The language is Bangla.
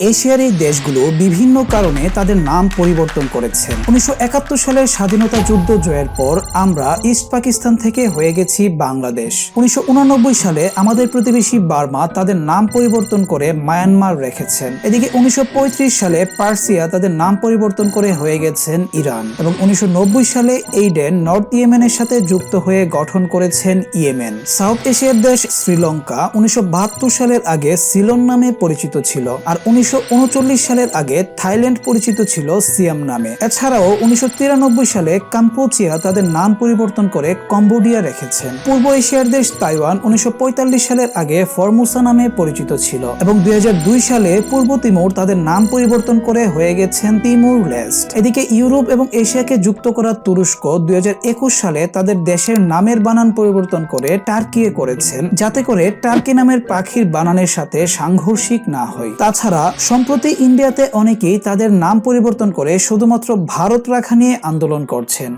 এশিয়ার এই দেশগুলো বিভিন্ন কারণে তাদের নাম পরিবর্তন করেছেন। 1971 সালের স্বাধীনতা যুদ্ধ জয়ের পর আমরা ইস্ট পাকিস্তান থেকে হয়ে গেছি বাংলাদেশ। 1989 সালে আমাদের প্রতিবেশী বার্মা তাদের নাম পরিবর্তন করে মায়ানমার রেখেছেন। এদিকে 1935 সালে পার্সিয়া তাদের নাম পরিবর্তন করে হয়ে গেছেন ইরান এবং 1990 সালে এইডেন নর্থ ইয়েমেনের সাথে যুক্ত হয়ে গঠন করেছেন ইয়েমেন। সাউথ এশিয়ার দেশ শ্রীলঙ্কা 1972 সালের আগে সিলন নামে পরিচিত ছিল, আর 1939 সালের আগে থাইল্যান্ড পরিচিত ছিল সিয়াম নামে। এছাড়াও 1993 সালে কাম্বোডিয়া তাদের নাম পরিবর্তন করে কম্বোডিয়া রেখেছেন। পূর্ব এশিয়ার দেশ তাইওয়ান 1945 সালের আগে ফরমোসা নামে পরিচিত ছিল এবং 2002 সালে পূর্ব তিমুর তাদের নাম পরিবর্তন করে হয়ে গেছেন তিমুর লেস্ট। এদিকে ইউরোপ এবং এশিয়াকে যুক্ত করা তুরস্ক 2021 সালে তাদের দেশের নামের বানান পরিবর্তন করে টার্কি করেছেন, যাতে করে টার্কি নামের পাখির বানানের সাথে সাংঘর্ষিক না হয়। তাছাড়া সম্প্রতি ইন্ডিয়াতে অনেকেই তাদের নাম পরিবর্তন করে শুধুমাত্র ভারত রাখা নিয়ে আন্দোলন করছেন।